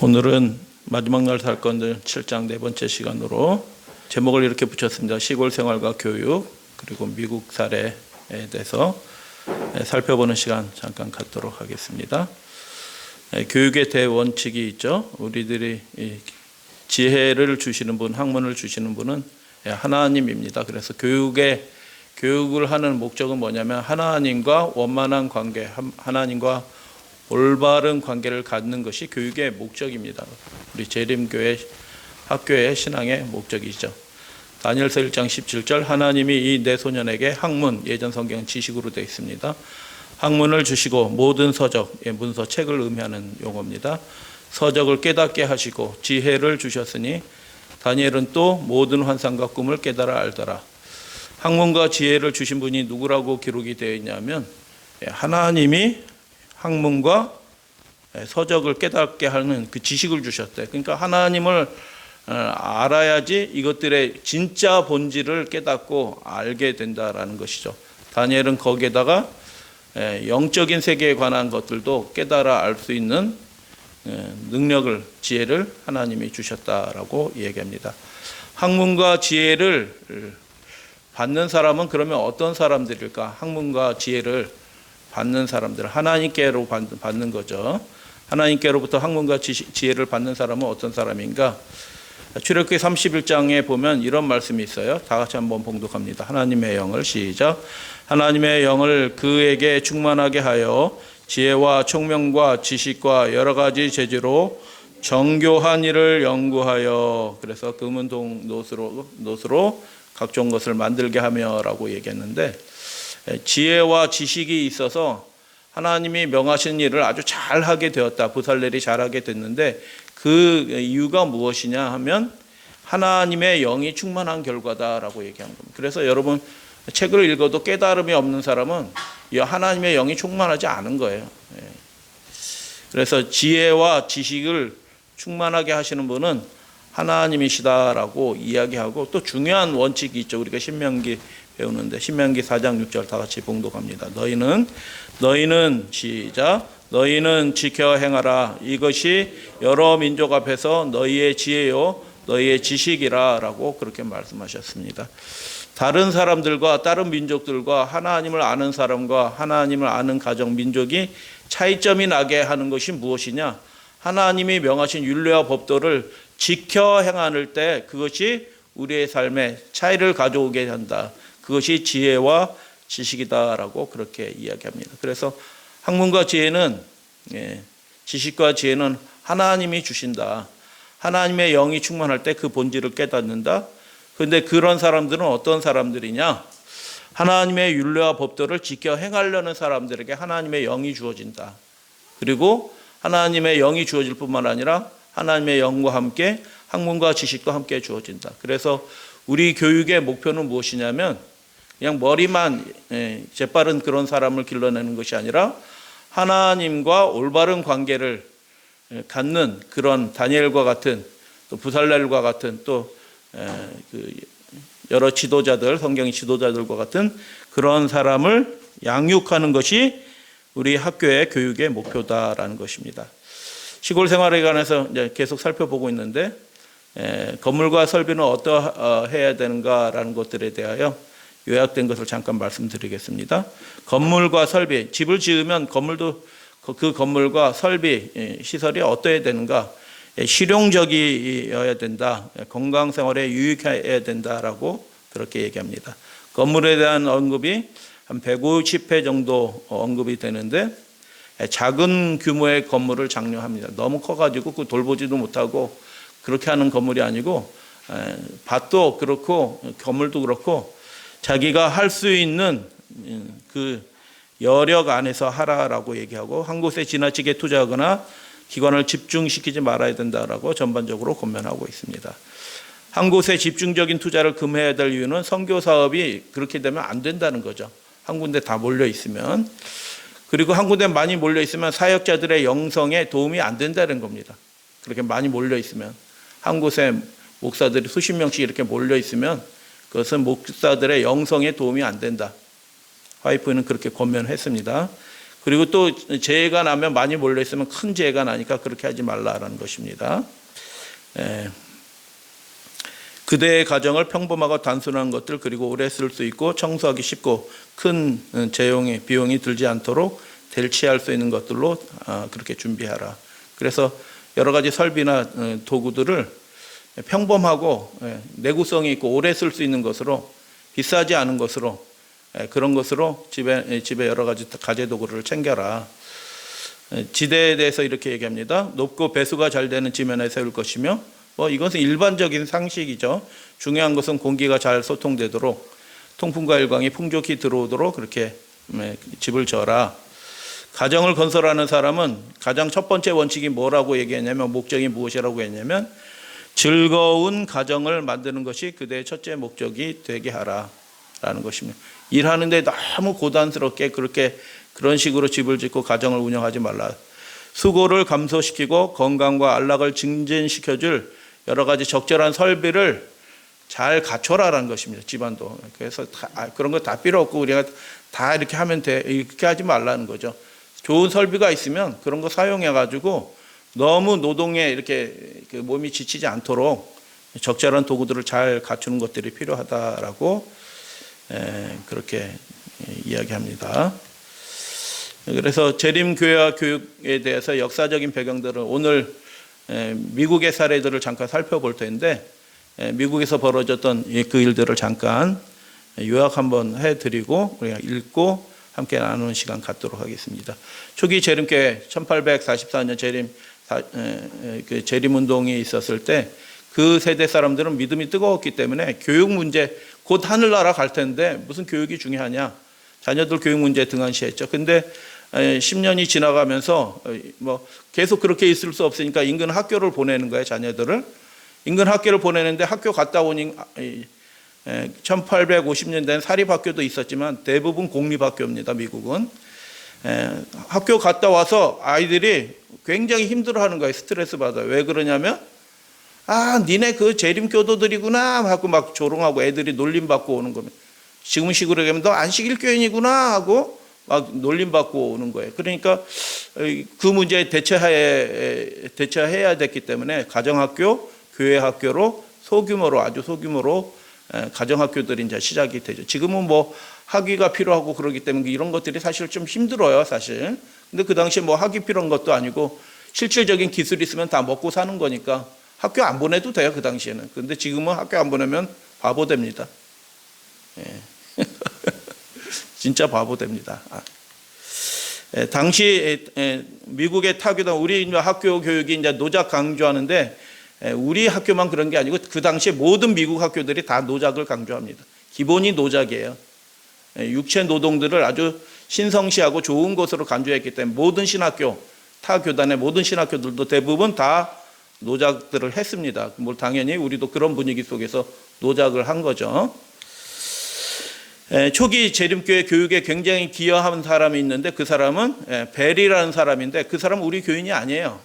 오늘은 마지막 날 살 건들 7장 네 번째 시간으로 제목을 이렇게 붙였습니다. 시골 생활과 교육 그리고 미국 사례에 대해서 살펴보는 시간 잠깐 갖도록 하겠습니다. 교육의 대원칙이 있죠. 우리들이 지혜를 주시는 분, 학문을 주시는 분은 하나님입니다. 그래서 교육을 하는 목적은 뭐냐면 하나님과 원만한 관계, 하나님과 올바른 관계를 갖는 것이 교육의 목적입니다. 우리 재림교회 학교의 신앙의 목적이죠. 다니엘서 1장 17절 하나님이 이 내 소년에게 학문, 예전 성경은 지식으로 되어 있습니다. 학문을 주시고 모든 서적, 문서, 책을 의미하는 용어입니다. 서적을 깨닫게 하시고 지혜를 주셨으니 다니엘은 또 모든 환상과 꿈을 깨달아 알더라. 학문과 지혜를 주신 분이 누구라고 기록이 되어 있냐면 하나님이 학문과 서적을 깨닫게 하는 그 지식을 주셨대. 그러니까 하나님을 알아야지 이것들의 진짜 본질을 깨닫고 알게 된다라는 것이죠. 다니엘은 거기에다가 영적인 세계에 관한 것들도 깨달아 알 수 있는 능력을, 지혜를 하나님이 주셨다라고 얘기합니다. 학문과 지혜를 받는 사람은 그러면 어떤 사람들일까? 학문과 지혜를 받는 사람들, 하나님께로 받는 거죠. 하나님께로부터 학문과 지혜를 받는 사람은 어떤 사람인가? 출애굽기 31장에 보면 이런 말씀이 있어요. 다 같이 한번 봉독합니다. 하나님의 영을 시작. 하나님의 영을 그에게 충만하게 하여 지혜와 총명과 지식과 여러 가지 재주로 정교한 일을 연구하여, 그래서 금은 노수로 각종 것을 만들게 하며라고 얘기했는데, 지혜와 지식이 있어서 하나님이 명하신 일을 아주 잘하게 되었다. 부살렐이 잘하게 됐는데 그 이유가 무엇이냐 하면 하나님의 영이 충만한 결과다라고 얘기한 겁니다. 그래서 여러분 책을 읽어도 깨달음이 없는 사람은 하나님의 영이 충만하지 않은 거예요. 그래서 지혜와 지식을 충만하게 하시는 분은 하나님이시다라고 이야기하고, 또 중요한 원칙이 있죠. 우리가 신명기 배우는데 신명기 4장 6절 다 같이 봉독합니다. 너희는 시작. 너희는 지켜 행하라. 이것이 여러 민족 앞에서 너희의 지혜요 너희의 지식이라 라고 그렇게 말씀하셨습니다. 다른 사람들과 다른 민족들과 하나님을 아는 사람과 하나님을 아는 가정 민족이 차이점이 나게 하는 것이 무엇이냐? 하나님이 명하신 율례와 법도를 지켜 행하는 때 그것이 우리의 삶에 차이를 가져오게 한다. 그것이 지혜와 지식이다라고 그렇게 이야기합니다. 그래서 학문과 지혜는, 지식과 지혜는 하나님이 주신다. 하나님의 영이 충만할 때 그 본질을 깨닫는다. 그런데 그런 사람들은 어떤 사람들이냐? 하나님의 율례와 법도를 지켜 행하려는 사람들에게 하나님의 영이 주어진다. 그리고 하나님의 영이 주어질 뿐만 아니라 하나님의 영과 함께 학문과 지식도 함께 주어진다. 그래서 우리 교육의 목표는 무엇이냐면 그냥 머리만 재빠른 그런 사람을 길러내는 것이 아니라 하나님과 올바른 관계를 갖는 그런 다니엘과 같은, 또 부살렐과 같은, 또 여러 지도자들, 성경의 지도자들과 같은 그런 사람을 양육하는 것이 우리 학교의 교육의 목표다라는 것입니다. 시골 생활에 관해서 이제 계속 살펴보고 있는데 건물과 설비는 어떠해야 되는가라는 것들에 대하여 요약된 것을 잠깐 말씀드리겠습니다. 건물과 설비, 집을 지으면 그 건물과 설비, 시설이 어떠해야 되는가? 실용적이어야 된다. 건강생활에 유익해야 된다라고 그렇게 얘기합니다. 건물에 대한 언급이 한 150회 정도 언급이 되는데 작은 규모의 건물을 장려합니다. 너무 커가지고 그 돌보지도 못하고 그렇게 하는 건물이 아니고 밭도 그렇고 건물도 그렇고 자기가 할 수 있는 그 여력 안에서 하라라고 얘기하고, 한 곳에 지나치게 투자하거나 기관을 집중시키지 말아야 된다라고 전반적으로 권면하고 있습니다. 한 곳에 집중적인 투자를 금해야 될 이유는 선교 사업이 그렇게 되면 안 된다는 거죠. 한 군데 다 몰려 있으면. 그리고 한 군데 많이 몰려 있으면 사역자들의 영성에 도움이 안 된다는 겁니다. 그렇게 많이 몰려 있으면, 한 곳에 목사들이 수십 명씩 이렇게 몰려 있으면 그것은 목사들의 영성에 도움이 안 된다. 화이프는 그렇게 권면했습니다. 그리고 또 재해가 나면 많이 몰려 있으면 큰 재해가 나니까 그렇게 하지 말라라는 것입니다. 그대의 가정을 평범하고 단순한 것들, 그리고 오래 쓸 수 있고 청소하기 쉽고 큰 비용이 들지 않도록 대체할 수 있는 것들로 그렇게 준비하라. 그래서 여러 가지 설비나 도구들을 평범하고 내구성이 있고 오래 쓸 수 있는 것으로, 비싸지 않은 것으로, 그런 것으로 집에 여러 가지 가재 도구를 챙겨라. 지대에 대해서 이렇게 얘기합니다. 높고 배수가 잘 되는 지면에 세울 것이며, 이것은 일반적인 상식이죠. 중요한 것은 공기가 잘 소통되도록, 통풍과 일광이 풍족히 들어오도록 그렇게 집을 져라. 가정을 건설하는 사람은 가장 첫 번째 원칙이 뭐라고 얘기했냐면, 목적이 무엇이라고 했냐면, 즐거운 가정을 만드는 것이 그대의 첫째 목적이 되게 하라 라는 것입니다. 일하는데 너무 고단스럽게 그런 식으로 집을 짓고 가정을 운영하지 말라. 수고를 감소시키고 건강과 안락을 증진시켜줄 여러 가지 적절한 설비를 잘 갖춰라라는 것입니다. 집안도. 그래서 그런 거 다 필요 없고 우리가 다 이렇게 하면 돼, 이렇게 하지 말라는 거죠. 좋은 설비가 있으면 그런 거 사용해가지고 너무 노동에 이렇게 몸이 지치지 않도록 적절한 도구들을 잘 갖추는 것들이 필요하다라고 그렇게 이야기합니다. 그래서 재림교회와 교육에 대해서 역사적인 배경들을 오늘 미국의 사례들을 잠깐 살펴볼 텐데, 미국에서 벌어졌던 그 일들을 잠깐 요약 한번 해드리고 우리가 읽고 함께 나누는 시간 갖도록 하겠습니다. 초기 재림교회 1844년 재림운동이 있었을 때 그 세대 사람들은 믿음이 뜨거웠기 때문에 교육 문제, 곧 하늘나라 갈 텐데 무슨 교육이 중요하냐, 자녀들 교육 문제 등한시했죠. 근데 10년이 지나가면서 계속 그렇게 있을 수 없으니까 인근 학교를 보내는 거예요. 자녀들을 인근 학교를 보내는데, 학교 갔다 오니 1850년대는 사립학교도 있었지만 대부분 공립학교입니다. 미국은. 학교 갔다 와서 아이들이 굉장히 힘들어하는 거예요. 스트레스 받아요. 왜 그러냐면, 니네 그 재림교도들이구나 하고 막 조롱하고 애들이 놀림받고 오는 겁니다. 지금 식으로 얘기하면 너 안식일 교인이구나 하고 막 놀림받고 오는 거예요. 그러니까 그 문제에 대처해야 됐기 때문에 가정학교, 교회학교로 아주 소규모로 가정학교들이 이제 시작이 되죠. 지금은 학위가 필요하고 그러기 때문에 이런 것들이 사실 좀 힘들어요, 사실. 근데 그 당시에 학위 필요한 것도 아니고 실질적인 기술이 있으면 다 먹고 사는 거니까 학교 안 보내도 돼요, 그 당시에는. 근데 지금은 학교 안 보내면 바보 됩니다. 진짜 바보 됩니다. 당시 미국의 타교단, 우리 학교 교육이 이제 노작 강조하는데, 우리 학교만 그런 게 아니고 그 당시에 모든 미국 학교들이 다 노작을 강조합니다. 기본이 노작이에요. 육체 노동들을 아주 신성시하고 좋은 것으로 강조했기 때문에 모든 신학교, 타 교단의 모든 신학교들도 대부분 다 노작들을 했습니다. 당연히 우리도 그런 분위기 속에서 노작을 한 거죠. 초기 재림교회 교육에 굉장히 기여한 사람이 있는데, 그 사람은 벨이라는 사람인데, 그 사람은 우리 교인이 아니에요.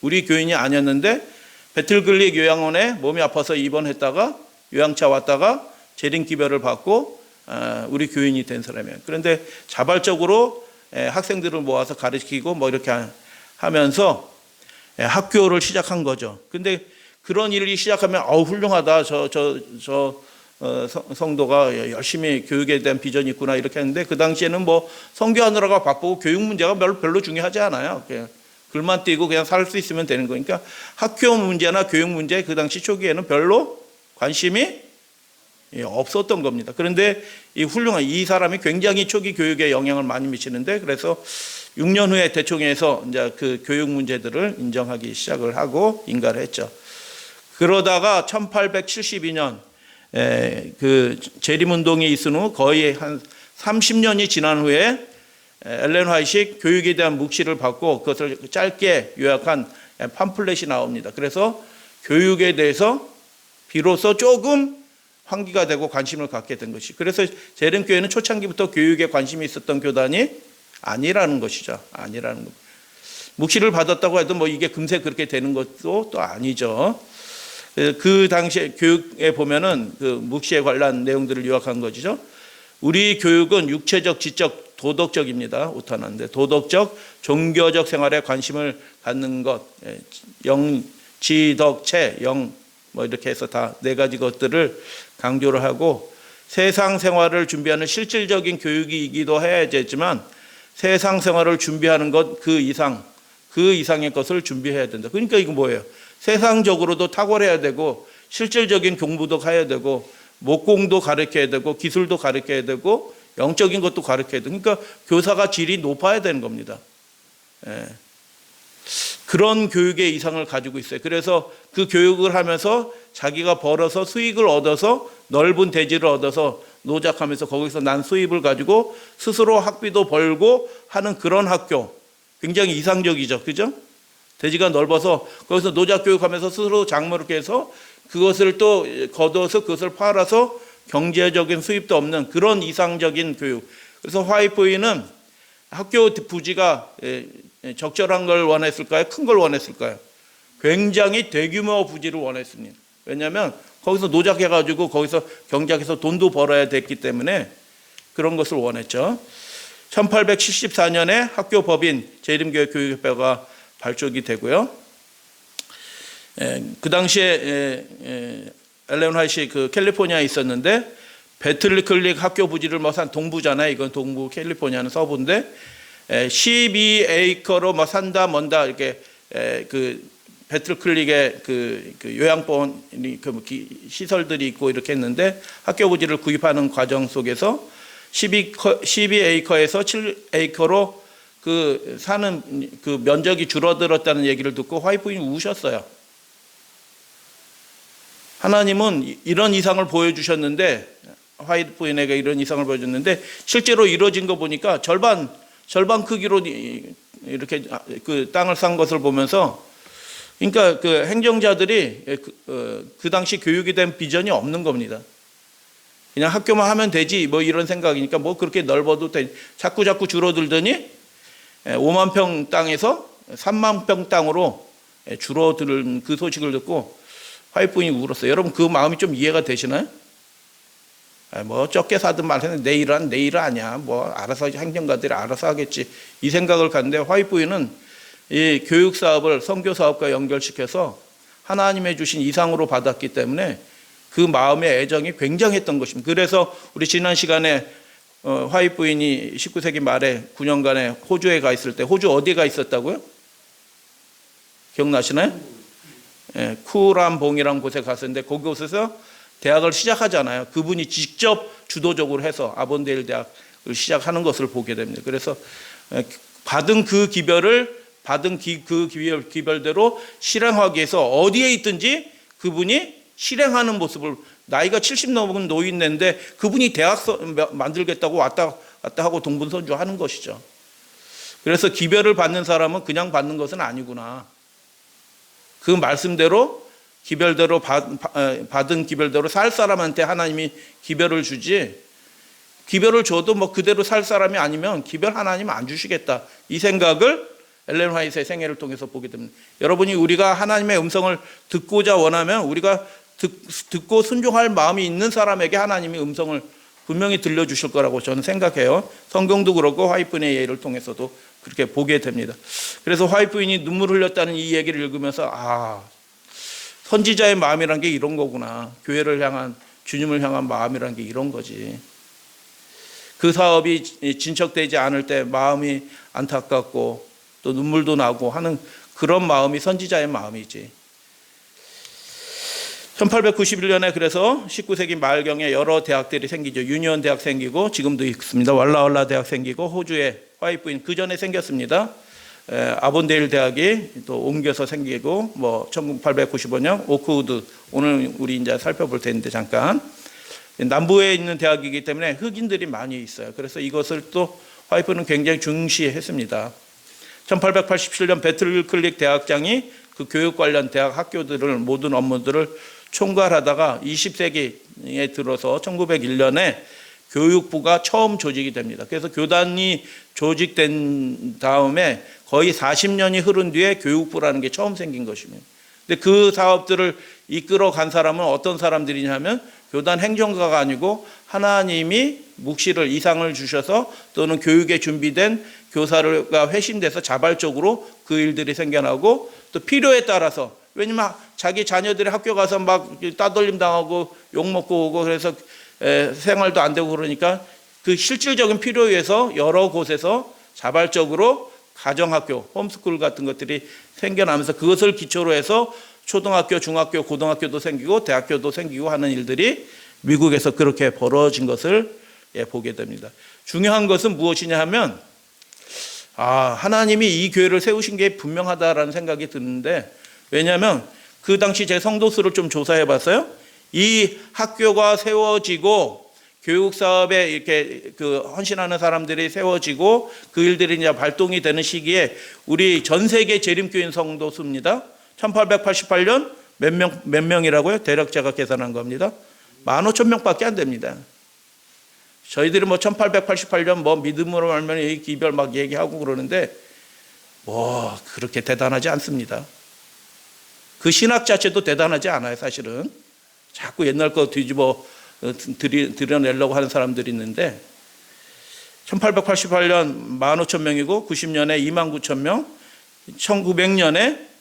우리 교인이 아니었는데 배틀글릭 요양원에 몸이 아파서 입원했다가 요양차 왔다가 재림기별을 받고 우리 교인이 된 사람이에요. 그런데 자발적으로 학생들을 모아서 가르치고 이렇게 하면서 학교를 시작한 거죠. 근데 그런 일이 시작하면 훌륭하다. 성도가 열심히 교육에 대한 비전이 있구나 이렇게 했는데, 그 당시에는 선교하느라고 바쁘고 교육 문제가 별로 중요하지 않아요. 그냥 글만 띄고 그냥 살 수 있으면 되는 거니까 학교 문제나 교육 문제 그 당시 초기에는 별로 관심이 없었던 겁니다. 그런데 이 사람이 굉장히 초기 교육에 영향을 많이 미치는데, 그래서 6년 후에 대총회에서 이제 그 교육 문제들을 인정하기 시작을 하고 인가를 했죠. 그러다가 1872년 그 재림운동이 있은 후 거의 한 30년이 지난 후에 엘렌 화이트 교육에 대한 묵시를 받고 그것을 짧게 요약한 팜플렛이 나옵니다. 그래서 교육에 대해서 비로소 조금 환기가 되고 관심을 갖게 된 것이, 그래서 재림교회는 초창기부터 교육에 관심이 있었던 교단이 아니라는 것이죠. 아니라는 것. 묵시를 받았다고 해도 이게 금세 그렇게 되는 것도 또 아니죠. 그 당시에 교육에 보면은 그 묵시에 관한 내용들을 요약한 것이죠. 우리 교육은 육체적, 지적, 도덕적입니다. 오타나인데 도덕적, 종교적 생활에 관심을 갖는 것, 영, 지, 덕, 체, 영 뭐 이렇게 해서 다 네 가지 것들을 강조를 하고 세상 생활을 준비하는 실질적인 교육이기도 해야 되지만 세상 생활을 준비하는 것 그 이상의 것을 준비해야 된다. 그러니까 이거 뭐예요? 세상적으로도 탁월해야 되고 실질적인 공부도 가야 되고 목공도 가르쳐야 되고 기술도 가르쳐야 되고 영적인 것도 가르쳐야 되고 그러니까 교사가 질이 높아야 되는 겁니다. 예. 그런 교육의 이상을 가지고 있어요. 그래서 그 교육을 하면서 자기가 벌어서 수익을 얻어서 넓은 대지를 얻어서 노작하면서 거기서 난 수입을 가지고 스스로 학비도 벌고 하는 그런 학교 굉장히 이상적이죠. 그죠? 대지가 넓어서 거기서 노작 교육하면서 스스로 작물을 해서 그것을 또 거둬서 그것을 팔아서 경제적인 수입도 없는 그런 이상적인 교육. 그래서 화이트보이는 학교 부지가 적절한 걸 원했을까요? 큰 걸 원했을까요? 굉장히 대규모 부지를 원했습니다. 왜냐하면 거기서 노작해가지고 거기서 경작해서 돈도 벌어야 됐기 때문에 그런 것을 원했죠. 1874년에 학교 법인 재림교육교육협회가 발족이 되고요. 그 당시에 엘렌 화이트이 그 캘리포니아에 있었는데 배틀클릭 학교 부지를 뭐 산 동부잖아요. 이건 동부 캘리포니아는 서부인데 12에이커로 뭐 산다 뭔다 이렇게 그 배틀클릭의 그 요양본 그 시설들이 있고 이렇게 했는데 학교 부지를 구입하는 과정 속에서 12에이커에서 7에이커로 그 사는 그 면적이 줄어들었다는 얘기를 듣고 화이트부인이 우셨어요. 하나님은 이런 이상을 보여주셨는데 화이트부인에게 이런 이상을 보여줬는데 실제로 이루어진 거 보니까 절반 크기로 이렇게 그 땅을 산 것을 보면서 그러니까 그 행정자들이 그 당시 교육이 된 비전이 없는 겁니다. 그냥 학교만 하면 되지 뭐 이런 생각이니까 뭐 그렇게 넓어도 돼. 자꾸 줄어들더니 5만 평 땅에서 3만 평 땅으로 줄어드는 그 소식을 듣고 화이트부인이 울었어요. 여러분 그 마음이 좀 이해가 되시나요? 뭐 적게 사든 말든 내일은 아니야. 뭐 알아서 행정가들이 알아서 하겠지. 이 생각을 갖는데 화이트부인은 이 교육 사업을 선교 사업과 연결시켜서 하나님의 주신 이상으로 받았기 때문에 그 마음의 애정이 굉장했던 것입니다. 그래서 우리 지난 시간에 화이트부인이 19세기 말에 9년간에 호주에 가 있을 때 호주 어디에 가 있었다고요? 기억나시나요? 쿠람봉이라는 곳에 갔었는데 그곳에서 대학을 시작하잖아요. 그분이 직접 주도적으로 해서 아본데일 대학을 시작하는 것을 보게 됩니다. 그래서 받은 그 기별대로 실행하기 위해서 어디에 있든지 그분이 실행하는 모습을 나이가 70 넘은 노인인데 그분이 대학 만들겠다고 왔다 하고 동분선주하는 것이죠. 그래서 기별을 받는 사람은 그냥 받는 것은 아니구나. 그 말씀대로 기별대로 받은 기별대로 살 사람한테 하나님이 기별을 주지 기별을 줘도 뭐 그대로 살 사람이 아니면 기별 하나님 안 주시겠다. 이 생각을 엘렌 화이트의 생애를 통해서 보게 됩니다. 여러분이 우리가 하나님의 음성을 듣고자 원하면 우리가 듣고 순종할 마음이 있는 사람에게 하나님이 음성을 분명히 들려주실 거라고 저는 생각해요. 성경도 그렇고 화이트부인의 예를 통해서도 그렇게 보게 됩니다. 그래서 화이트부인이 눈물을 흘렸다는 이 얘기를 읽으면서 선지자의 마음이란 게 이런 거구나. 교회를 향한 주님을 향한 마음이란 게 이런 거지. 그 사업이 진척되지 않을 때 마음이 안타깝고 또 눈물도 나고 하는 그런 마음이 선지자의 마음이지. 1891년에 그래서 19세기 말경에 여러 대학들이 생기죠. 유니온 대학 생기고 지금도 있습니다. 왈라왈라 대학 생기고 호주에 화이트부인 그 전에 생겼습니다. 아본데일 대학이 또 옮겨서 생기고 뭐 1895년 오크우드 오늘 우리 이제 살펴볼 텐데 잠깐 남부에 있는 대학이기 때문에 흑인들이 많이 있어요. 그래서 이것을 또 화이트부인은 굉장히 중시했습니다. 1887년 배틀클릭 대학장이 그 교육 관련 대학 학교들을 모든 업무들을 총괄하다가 20세기에 들어서 1901년에 교육부가 처음 조직이 됩니다. 그래서 교단이 조직된 다음에 거의 40년이 흐른 뒤에 교육부라는 게 처음 생긴 것입니다. 근데 그 사업들을 이끌어 간 사람은 어떤 사람들이냐면 교단 행정가가 아니고 하나님이 묵시를 이상을 주셔서 또는 교육에 준비된 교사가 회심돼서 자발적으로 그 일들이 생겨나고 또 필요에 따라서 왜냐면 자기 자녀들이 학교 가서 막 따돌림 당하고 욕먹고 오고 그래서 생활도 안 되고 그러니까 그 실질적인 필요에 의해서 여러 곳에서 자발적으로 가정학교, 홈스쿨 같은 것들이 생겨나면서 그것을 기초로 해서 초등학교, 중학교, 고등학교도 생기고 대학교도 생기고 하는 일들이 미국에서 그렇게 벌어진 것을 보게 됩니다. 중요한 것은 무엇이냐 하면 하나님이 이 교회를 세우신 게 분명하다라는 생각이 드는데 왜냐하면 그 당시 제 성도 수를 좀 조사해 봤어요. 이 학교가 세워지고 교육 사업에 이렇게 헌신하는 사람들이 세워지고 그 일들이 이제 발동이 되는 시기에 우리 전 세계 재림교인 성도 수입니다. 1888년 몇 명이라고요? 대략 제가 계산한 겁니다. 15,000명밖에 안 됩니다. 저희들이 1888년 믿음으로 알면 이 기별 막 얘기하고 그러는데 그렇게 대단하지 않습니다. 그 신학 자체도 대단하지 않아요, 사실은. 자꾸 옛날 거 뒤집어 드러내려고 하는 사람들이 있는데 1888년 15,000명이고 90년에 29,000명, 1900년에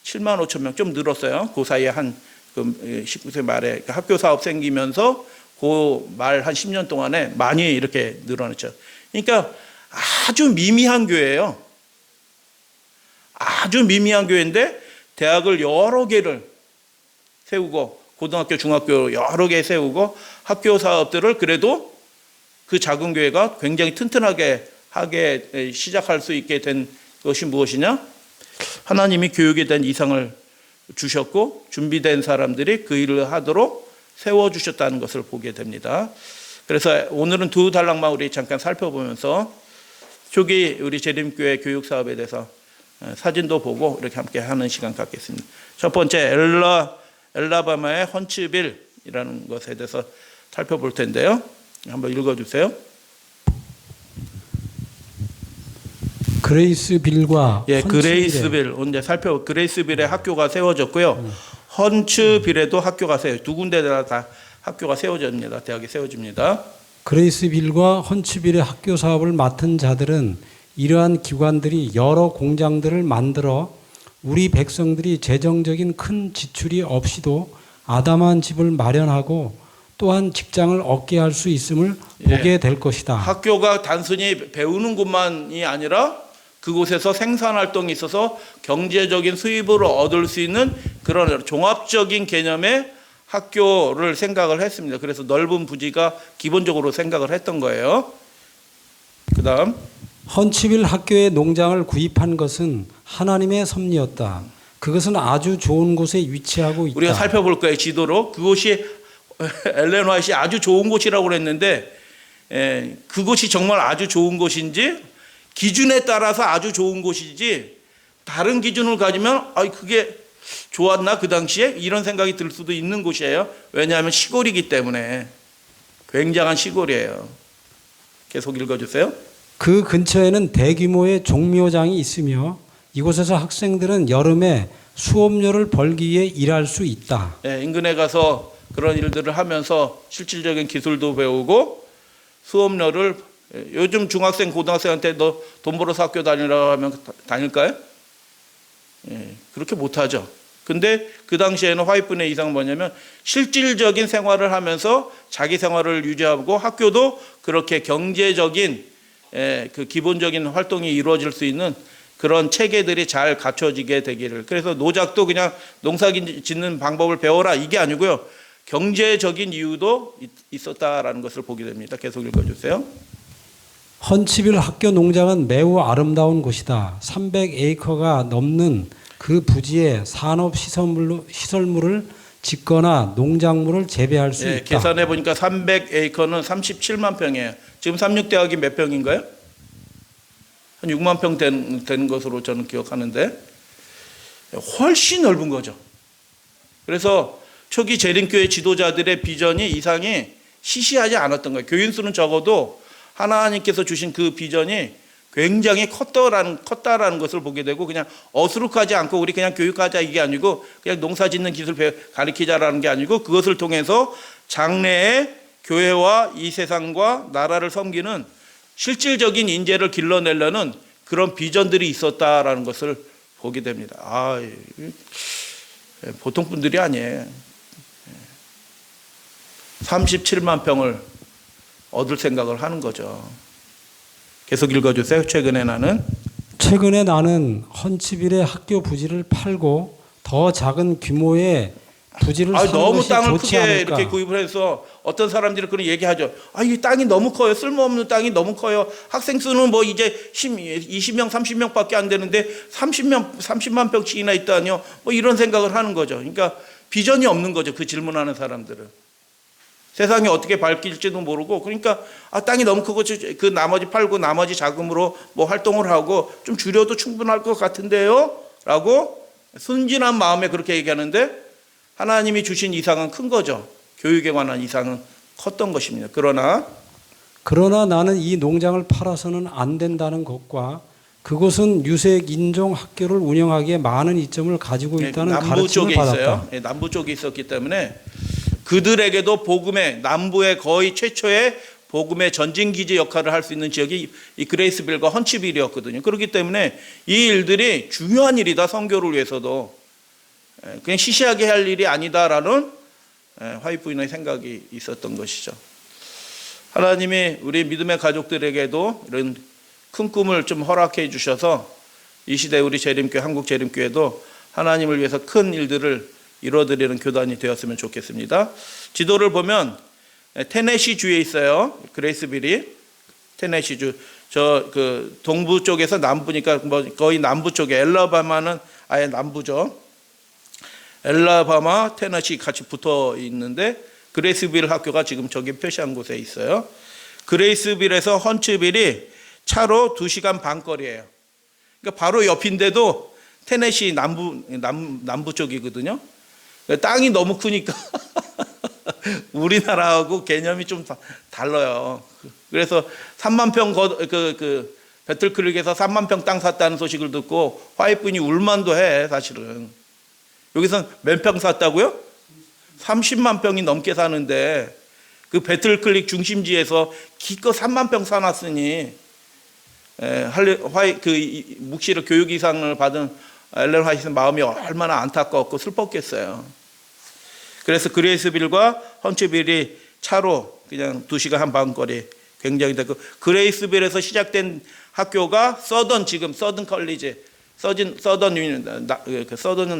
75,000명 좀 늘었어요. 그 사이에 한 19세 말에 학교 사업 생기면서 그 말 한 10년 동안에 많이 이렇게 늘어났죠. 그러니까 아주 미미한 교회예요. 아주 미미한 교회인데 대학을 여러 개를 세우고 고등학교, 중학교 여러 개 세우고 학교 사업들을 그래도 그 작은 교회가 굉장히 튼튼하게 하게 시작할 수 있게 된 것이 무엇이냐? 하나님이 교육에 대한 이상을 주셨고 준비된 사람들이 그 일을 하도록 세워주셨다는 것을 보게 됩니다. 그래서 오늘은 두 단락만 우리 잠깐 살펴보면서 초기 우리 재림교회 교육 사업에 대해서 사진도 보고 이렇게 함께 하는 시간 갖겠습니다. 첫 번째 엘라바마의 헌츠빌이라는 것에 대해서 살펴볼 텐데요. 한번 읽어주세요. 그레이스빌과 그레이스빌 오늘 그레이스빌에 학교가 세워졌고요. 헌츠빌에도 학교가 두 군데나 다 학교가 세워집니다. 대학이 세워집니다. 그레이스빌과 헌츠빌의 학교 사업을 맡은 자들은 이러한 기관들이 여러 공장들을 만들어 우리 백성들이 재정적인 큰 지출이 없이도 아담한 집을 마련하고 또한 직장을 얻게 할 수 있음을 보게 될 것이다. 학교가 단순히 배우는 곳만이 아니라 그곳에서 생산활동이 있어서 경제적인 수입을 얻을 수 있는 그런 종합적인 개념의 학교를 생각을 했습니다. 그래서 넓은 부지가 기본적으로 생각을 했던 거예요. 그 다음 헌츠빌 학교의 농장을 구입한 것은 하나님의 섭리였다. 그것은 아주 좋은 곳에 위치하고 있다. 우리가 살펴볼 거예요. 지도로. 그곳이 엘렌 화이트이 아주 좋은 곳이라고 그랬는데 그곳이 정말 아주 좋은 곳인지 기준에 따라서 아주 좋은 곳이지 다른 기준을 가지면 그게 좋았나 그 당시에 이런 생각이 들 수도 있는 곳이에요. 왜냐하면 시골이기 때문에 굉장한 시골이에요. 계속 읽어주세요. 그 근처에는 대규모의 종묘장이 있으며 이곳에서 학생들은 여름에 수업료를 벌기 위해 일할 수 있다. 인근에 가서 그런 일들을 하면서 실질적인 기술도 배우고 수업료를 요즘 중학생, 고등학생한테 너 돈 벌어서 학교 다니라고 하면 다닐까요? 그렇게 못하죠. 근데 그 당시에는 화이트분의 이상은 뭐냐면 실질적인 생활을 하면서 자기 생활을 유지하고 학교도 그렇게 경제적인 그 기본적인 활동이 이루어질 수 있는 그런 체계들이 잘 갖춰지게 되기를. 그래서 노작도 그냥 농사 짓는 방법을 배워라 이게 아니고요. 경제적인 이유도 있었다라는 것을 보게 됩니다. 계속 읽어주세요. 헌츠빌 학교 농장은 매우 아름다운 곳이다. 300에이커가 넘는 그 부지에 산업 시설물을 짓거나 농작물을 재배할 수 있다. 계산해 보니까 300에이커는 37만 평이에요. 지금 삼육대학이 몇 평인가요? 한 6만 평 된 것으로 저는 기억하는데 훨씬 넓은 거죠. 그래서 초기 재림교회 지도자들의 비전이 이상이 시시하지 않았던 거예요. 교인 수는 적어도 하나님께서 주신 그 비전이 굉장히 컸다라는 것을 보게 되고, 그냥 어수룩하지 않고 우리 그냥 교육하자 이게 아니고 그냥 농사 짓는 기술 가르치자라는 게 아니고, 그것을 통해서 장래에 교회와 이 세상과 나라를 섬기는 실질적인 인재를 길러내려는 그런 비전들이 있었다라는 것을 보게 됩니다. 보통 분들이 아니에요. 37만 평을 얻을 생각을 하는 거죠. 계속 읽어주세요. 최근에 나는 헌치빌의 학교 부지를 팔고 더 작은 규모의 부지를 사는 너무 것이 땅을 좋지 크게 않을까. 이렇게 구입을 해서 어떤 사람들이 그런 얘기하죠. 이 땅이 너무 커요. 쓸모없는 땅이 너무 커요. 학생 수는 뭐 이제 20명, 30명밖에 안 되는데 30만 평씩이나 있다니요. 뭐 이런 생각을 하는 거죠. 그러니까 비전이 없는 거죠. 그 질문하는 사람들은. 세상이 어떻게 바뀔지도 모르고, 그러니까 땅이 너무 크고 그 나머지 팔고 나머지 자금으로 뭐 활동을 하고 좀 줄여도 충분할 것 같은데요? 라고 순진한 마음에 그렇게 얘기하는데, 하나님이 주신 이상은 큰 거죠. 교육에 관한 이상은 컸던 것입니다. 그러나 나는 이 농장을 팔아서는 안 된다는 것과 그곳은 유색 인종 학교를 운영하기에 많은 이점을 가지고 있다는 남부 쪽에 가르침을 받았다. 있어요. 남부 쪽에 있었기 때문에 그들에게도 복음의, 남부의 거의 최초의 복음의 전진기지 역할을 할 수 있는 지역이 이 그레이스빌과 헌치빌이었거든요. 그렇기 때문에 이 일들이 중요한 일이다. 선교를 위해서도. 그냥 시시하게 할 일이 아니다라는 화이트 부인의 생각이 있었던 것이죠. 하나님이 우리 믿음의 가족들에게도 이런 큰 꿈을 좀 허락해 주셔서 이 시대 우리 재림교회, 한국 재림교회도 하나님을 위해서 큰 일들을 이루어드리는 교단이 되었으면 좋겠습니다. 지도를 보면 테네시 주에 있어요. 그레이스빌이 테네시주. 그 동부 쪽에서 남부니까 뭐 거의 남부 쪽에, 엘라바마는 아예 남부죠. 엘라바마, 테네시 같이 붙어 있는데 그레이스빌 학교가 지금 저기 표시한 곳에 있어요. 그레이스빌에서 헌츠빌이 차로 2시간 반 거리예요. 그러니까 바로 옆인데도 테네시 남부 쪽이거든요. 땅이 너무 크니까 우리나라하고 개념이 좀 달라요. 그래서 3만 평 배틀크릭에서 3만 평 땅 샀다는 소식을 듣고 화이트분이 울만도 해. 사실은 여기서 몇 평 샀다고요? 30만 평이 넘게 사는데 그 배틀크릭 중심지에서 기껏 3만 평 사놨으니 묵시를 교육 이상을 받은 엘렌 화이트의 마음이 얼마나 안타까웠고 슬펐겠어요. 그래서 그레이스빌과 헌츠빌이 차로 그냥 2시간 반 거리, 굉장히 되고, 그레이스빌에서 시작된 학교가 지금 서던 컬리지, 서던은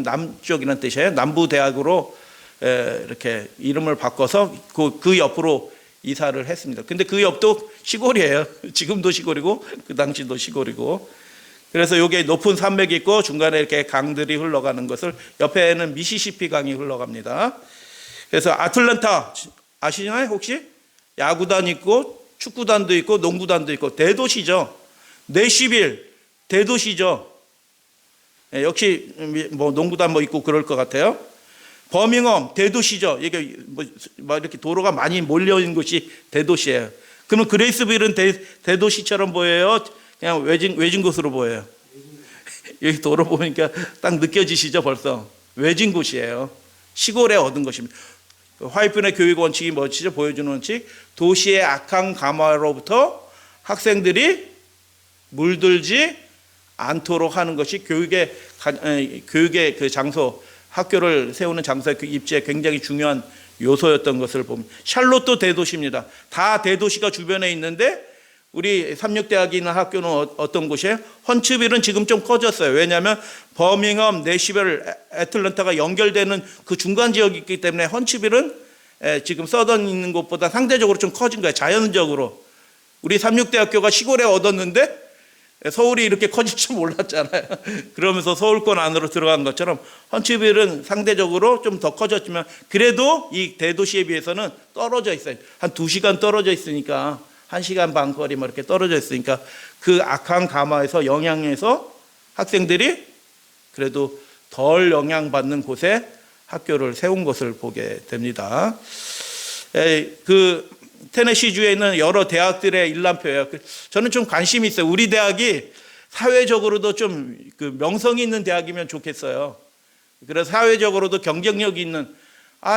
남쪽이라는 뜻이에요. 남부 대학으로 이렇게 이름을 바꿔서 그 옆으로 이사를 했습니다. 근데 그 옆도 시골이에요. 지금도 시골이고 그 당시도 시골이고. 그래서 여기에 높은 산맥이 있고 중간에 이렇게 강들이 흘러가는 것을, 옆에는 미시시피 강이 흘러갑니다. 그래서 아틀란타 아시나요 혹시? 야구단 있고 축구단도 있고 농구단도 있고 대도시죠. 내시빌 대도시죠. 역시 뭐 농구단 뭐 있고 그럴 것 같아요. 버밍엄 대도시죠. 이게 뭐 이렇게 도로가 많이 몰려 있는 곳이 대도시예요. 그러면 그레이스빌은 대도시처럼 보여요? 그냥 외진 곳으로 보여요? 여기 도로 보니까 딱 느껴지시죠? 벌써 외진 곳이에요. 시골에 얻은 것입니다. 화이트의 교육 원칙이 뭐지죠? 보여주는 원칙. 도시의 악한 감화로부터 학생들이 물들지 않도록 하는 것이 교육의 그 장소, 학교를 세우는 장소의 그 입지에 굉장히 중요한 요소였던 것을 봅니다. 샬롯도 대도시입니다. 다 대도시가 주변에 있는데 우리 삼육대학이 있는 학교는 어떤 곳이에요? 헌츠빌은 지금 좀 커졌어요. 왜냐하면 버밍엄, 내시벨, 애틀랜타가 연결되는 그 중간 지역이 있기 때문에 헌츠빌은 지금 서던 있는 곳보다 상대적으로 좀 커진 거예요. 자연적으로. 우리 삼육대학교가 시골에 얻었는데 서울이 이렇게 커질 줄 몰랐잖아요. 그러면서 서울권 안으로 들어간 것처럼 헌츠빌은 상대적으로 좀 더 커졌지만 그래도 이 대도시에 비해서는 떨어져 있어요. 한 2시간 떨어져 있으니까, 1시간 반 거리 뭐 이렇게 떨어져 있으니까 그 악한 감화에서 영향에서 학생들이 그래도 덜 영향받는 곳에 학교를 세운 것을 보게 됩니다. 그 테네시주에 있는 여러 대학들의 일람표예요. 저는 좀 관심이 있어요. 우리 대학이 사회적으로도 좀 그 명성이 있는 대학이면 좋겠어요. 그래서 사회적으로도 경쟁력이 있는,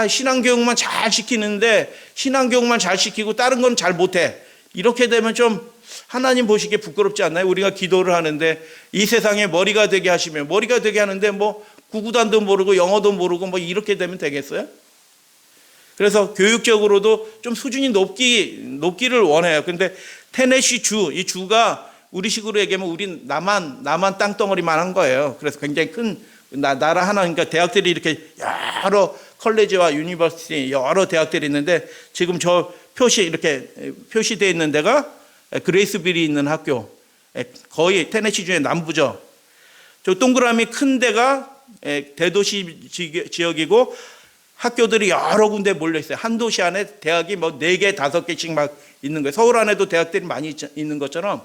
신앙교육만 잘 시키는데 신앙교육만 잘 시키고 다른 건 잘 못해. 이렇게 되면 좀 하나님 보시기에 부끄럽지 않나요? 우리가 기도를 하는데 이 세상에 머리가 되게 하시면, 머리가 되게 하는데 뭐 구구단도 모르고 영어도 모르고 뭐 이렇게 되면 되겠어요? 그래서 교육적으로도 좀 수준이 높기를 원해요. 근데 테네시 이 주가 우리 식으로 얘기하면 우리 남한 땅덩어리만 한 거예요. 그래서 굉장히 큰 나라 하나, 그러니까 대학들이 이렇게 여러 컬리지와 유니버시티 여러 대학들이 있는데, 지금 저 이렇게 표시되어 있는 데가 그레이스빌이 있는 학교, 거의 테네시주의 남부죠. 저 동그라미 큰 데가 대도시 지역이고 학교들이 여러 군데 몰려 있어요. 한 도시 안에 대학이 뭐 4개, 5개씩 막 있는 거예요. 서울 안에도 대학들이 많이 있는 것처럼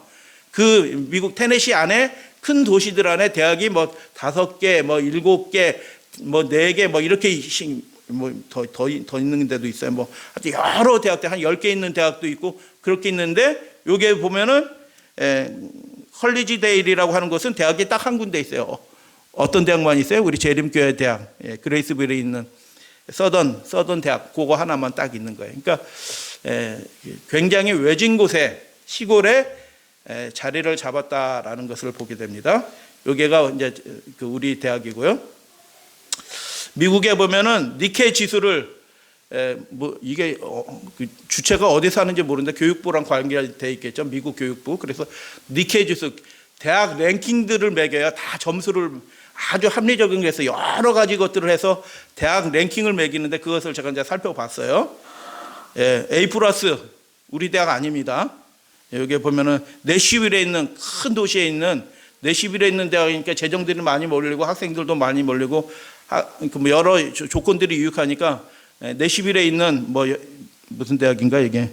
그 미국 테네시 안에 큰 도시들 안에 대학이 뭐 5개, 뭐 7개, 뭐 4개, 뭐 이렇게 더 있는 데도 있어요. 뭐 하여튼 여러 대학들 한 10개 있는 대학도 있고 그렇게 있는데, 요게 보면은 컬리지데일이라고 하는 곳은 대학이 딱 한 군데 있어요. 어떤 대학만 있어요? 우리 재림교회 대학, 그레이스빌에 있는 서던 대학, 그거 하나만 딱 있는 거예요. 그러니까 굉장히 외진 곳에, 시골에 자리를 잡았다라는 것을 보게 됩니다. 여기가 이제 그 우리 대학이고요. 미국에 보면은 니케 지수를 뭐 이게 그 주체가 어디서 하는지 모르는데 교육부랑 관계돼 있겠죠. 미국 교육부. 그래서 니케 지수, 대학 랭킹들을 매겨요. 다 점수를 아주 합리적인 게 해서 여러 가지 것들을 해서 대학 랭킹을 매기는데, 그것을 제가 이제 살펴봤어요. A+, 우리 대학 아닙니다. 여기 보면은 내시빌에 있는 큰 도시에 있는, 내시빌에 있는 대학이니까 재정들이 많이 몰리고 학생들도 많이 몰리고 뭐 여러 조건들이 유익하니까, 내시빌에 있는 뭐 무슨 대학인가 이게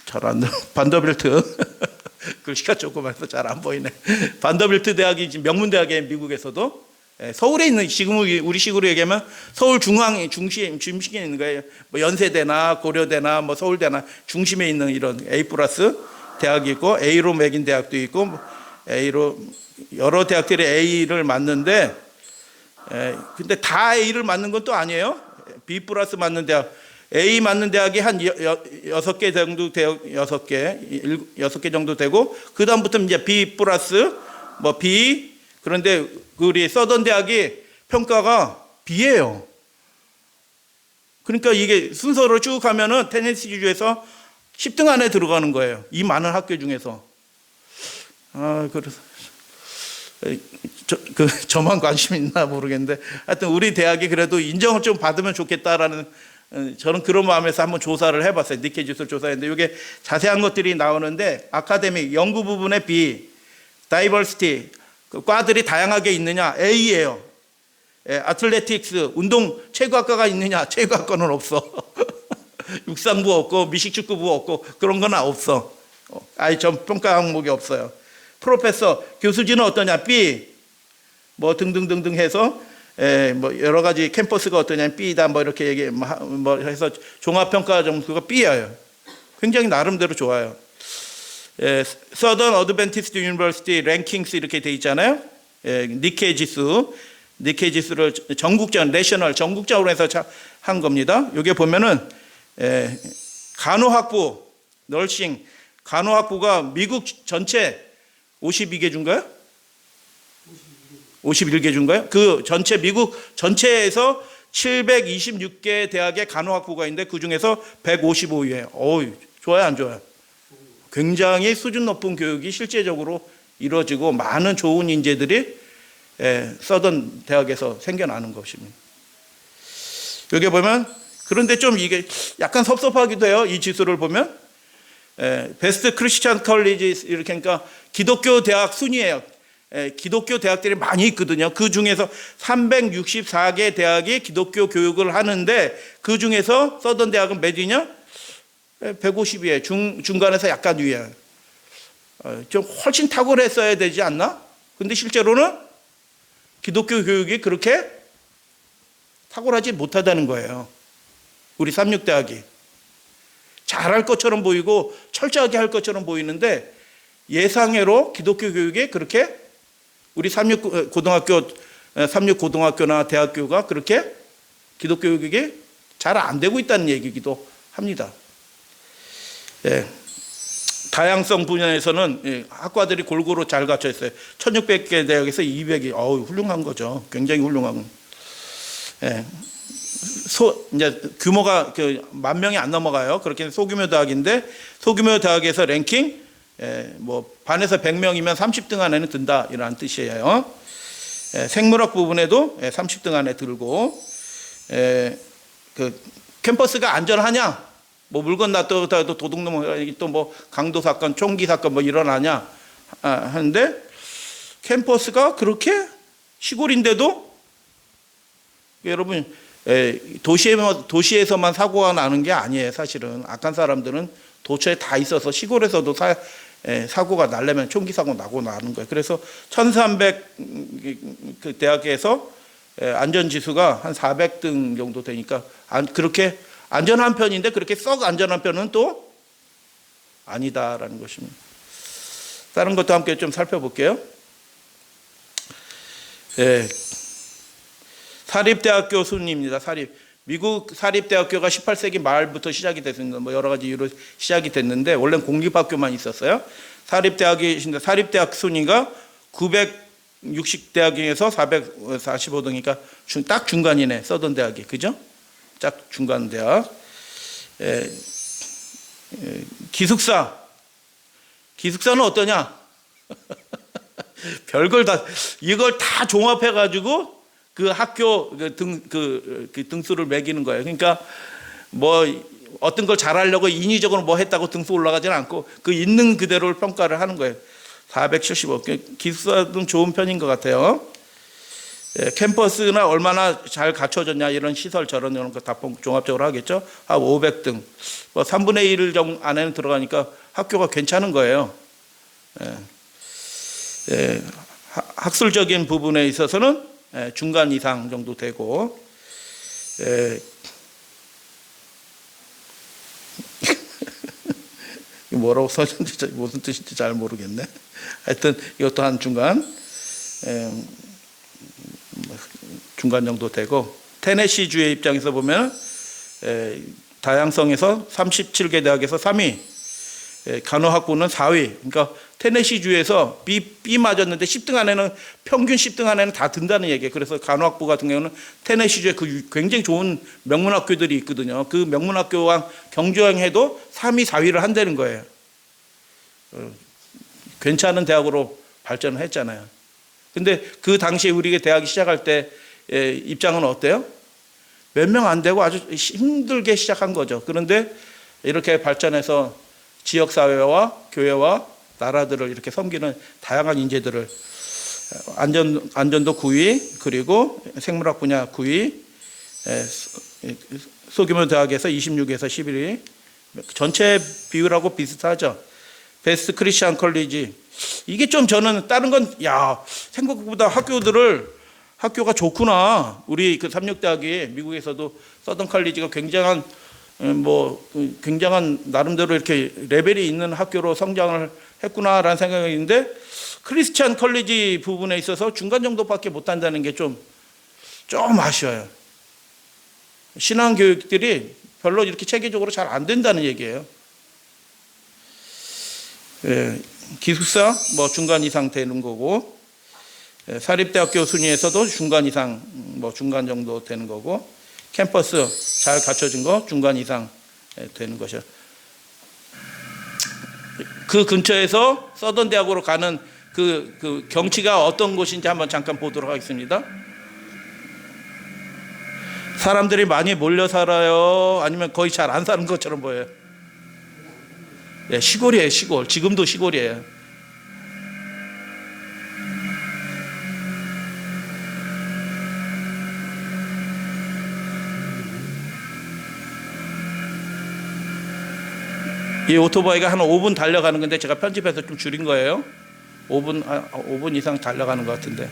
잘 안 반더빌트 글씨가 조그마해서 잘 안 보이네. 반더빌트 대학이 지금 명문 대학이에요, 미국에서도. 서울에 있는, 지금 우리 식으로 얘기하면 서울 중심에 있는 거예요. 뭐 연세대나 고려대나 뭐 서울대나 중심에 있는 이런 A+ 대학이 있고, A로 매긴 대학도 있고, A로 여러 대학들이 A를 맞는데, 근데 다 A를 맞는 건 또 아니에요. B+ 맞는 대학, A 맞는 대학이 한 6개 정도 되고, 6개 정도 되고, 그 다음부터 이제 B+, 뭐 B, 그런데 우리 서던 대학이 평가가 B예요. 그러니까 이게 순서로 쭉 가면은 테네시주에서 10등 안에 들어가는 거예요. 이 많은 학교 중에서. 그래서 저만 관심 있나 모르겠는데, 하여튼 우리 대학이 그래도 인정을 좀 받으면 좋겠다라는, 저는 그런 마음에서 한번 조사를 해봤어요. 니케 지수를 조사했는데, 이게 자세한 것들이 나오는데, 아카데믹 연구 부분에 B, 다이버시티, 그 과들이 다양하게 있느냐, A예요. 아틀레틱스, 운동 체육학과가 있느냐, 체육학과는 없어. 육상부 없고 미식축구부 없고 그런 건 없어. 아예 전 평가 항목이 없어요. 프로페서, 교수진은 어떠냐, B, 뭐 등등등등 해서 뭐 여러 가지 캠퍼스가 어떠냐, B다 뭐 이렇게 얘기 뭐 해서 종합평가 점수가 B예요. 굉장히 나름대로 좋아요. 서던 어드벤티스트 유니버시티 랭킹스 이렇게 돼 있잖아요. 니케 지수를 전국적으로 해서 한 겁니다. 여기 보면은 간호학부, 널싱, 간호학부가 미국 전체 52개 준가요? 51개 준가요? 그 전체 미국 전체에서 726개 대학의 간호학부가 있는데 그 중에서 155위예요. 좋아요, 안 좋아요? 굉장히 수준 높은 교육이 실제적으로 이루어지고 많은 좋은 인재들이 서던 대학에서 생겨나는 것입니다. 여기 보면, 그런데 좀 이게 약간 섭섭하기도 해요. 이 지수를 보면 베스트 크리스찬 컬리지 이렇게, 하니까 기독교 대학 순위예요. 기독교 대학들이 많이 있거든요. 그 중에서 364개 대학이 기독교 교육을 하는데 그 중에서 서던 대학은 몇 위냐? 150위에 중간에서 약간 위에. 좀 훨씬 탁월했어야 되지 않나? 근데 실제로는 기독교 교육이 그렇게 탁월하지 못하다는 거예요. 우리 삼육대학이. 잘할 것처럼 보이고 철저하게 할 것처럼 보이는데 예상외로 기독교 교육에 그렇게 우리 삼육고등학교나 대학교가 그렇게 기독교 교육이 잘 안 되고 있다는 얘기기도 합니다. 예. 다양성 분야에서는 학과들이 골고루 잘 갖춰 있어요. 1600개 대학에서 200이 훌륭한 거죠. 굉장히 훌륭한. 예. 이제 규모가 10,000명이 안 넘어가요. 그렇게 소규모 대학인데 소규모 대학에서 랭킹 뭐 반에서 100명이면 30등 안에는 든다 이런 뜻이에요. 생물학 부분에도 30등 안에 들고 그 캠퍼스가 안전하냐? 뭐 물건 놔둬도 도둑놈 또 뭐 강도 사건, 총기 사건 뭐 일어나냐 하는데 캠퍼스가 그렇게 시골인데도 여러분 도시에서만 사고가 나는 게 아니에요. 사실은 악한 사람들은 도처에 다 있어서 시골에서도 사고가 나려면 총기 사고 나고 나는 거예요. 그래서 1300 그 대학에서 안전 지수가 한 400등 정도 되니까 그렇게 안전한 편인데 그렇게 썩 안전한 편은 또 아니다라는 것입니다. 다른 것도 함께 좀 살펴볼게요. 사립대학교 순위입니다. 미국 사립대학교가 18세기 말부터 시작이 됐습니다. 뭐 여러 가지 이유로 시작이 됐는데 원래는 공립학교만 있었어요. 사립대학 순위가 960대학 중에서 445등이니까 딱 중간이네. 서던 대학이. 그죠? 딱 중간 대학. 기숙사는 어떠냐? 별걸 다 이걸 다 종합해 가지고 그 학교 등수를 매기는 거예요. 그러니까 뭐 어떤 걸 잘하려고 인위적으로 뭐 했다고 등수 올라가지는 않고 그 있는 그대로를 평가를 하는 거예요. 475. 기숙사는 좋은 편인 것 같아요. 캠퍼스나 얼마나 잘 갖춰졌냐 이런 시설 저런 거 다 종합적으로 하겠죠. 한 500등. 뭐 3분의 1 정도 안에는 들어가니까 학교가 괜찮은 거예요. 학술적인 부분에 있어서는 중간 이상 정도 되고 뭐라고 써졌는지 무슨 뜻인지 잘 모르겠네. 하여튼 이것도 한 중간 정도 되고 테네시주의 입장에서 보면 다양성에서 37개 대학에서 3위, 간호학부는 4위. 그러니까 테네시주에서 B 맞았는데 10등 안에는 평균 10등 안에는 다 든다는 얘기예요. 그래서 간호학부 같은 경우는 테네시주에 그 굉장히 좋은 명문학교들이 있거든요. 그 명문학교와 경쟁해도 3위, 4위를 한다는 거예요. 괜찮은 대학으로 발전을 했잖아요. 근데 그 당시에 우리가 대학이 시작할 때 입장은 어때요? 몇 명 안 되고 아주 힘들게 시작한 거죠. 그런데 이렇게 발전해서 지역사회와 교회와 나라들을 이렇게 섬기는 다양한 인재들을 안전도 9위, 그리고 생물학 분야 9위, 소규모 대학에서 26에서 11위, 전체 비율하고 비슷하죠. 베스트 크리스천 컬리지. 이게 좀 저는 다른 건 생각보다 학교가 좋구나. 우리 그 삼육대학이 미국에서도 서던 컬리지가 굉장한 나름대로 이렇게 레벨이 있는 학교로 성장을 했구나라는 생각이 있는데 크리스찬 컬리지 부분에 있어서 중간 정도밖에 못한다는 게 좀 아쉬워요. 신앙 교육들이 별로 이렇게 체계적으로 잘 안 된다는 얘기예요. 기숙사 뭐 중간 이상 되는 거고 사립대학교 순위에서도 중간 이상 중간 정도 되는 거고 캠퍼스 잘 갖춰진 거 중간 이상 되는 것이요. 그 근처에서 서던 대학으로 가는 그 경치가 어떤 곳인지 한번 잠깐 보도록 하겠습니다. 사람들이 많이 몰려 살아요? 아니면 거의 잘 안 사는 것처럼 보여요? 시골이에요, 시골. 지금도 시골이에요. 이 오토바이가 한 5분 달려가는 건데 제가 편집해서 좀 줄인 거예요. 5분 이상 달려가는 것 같은데.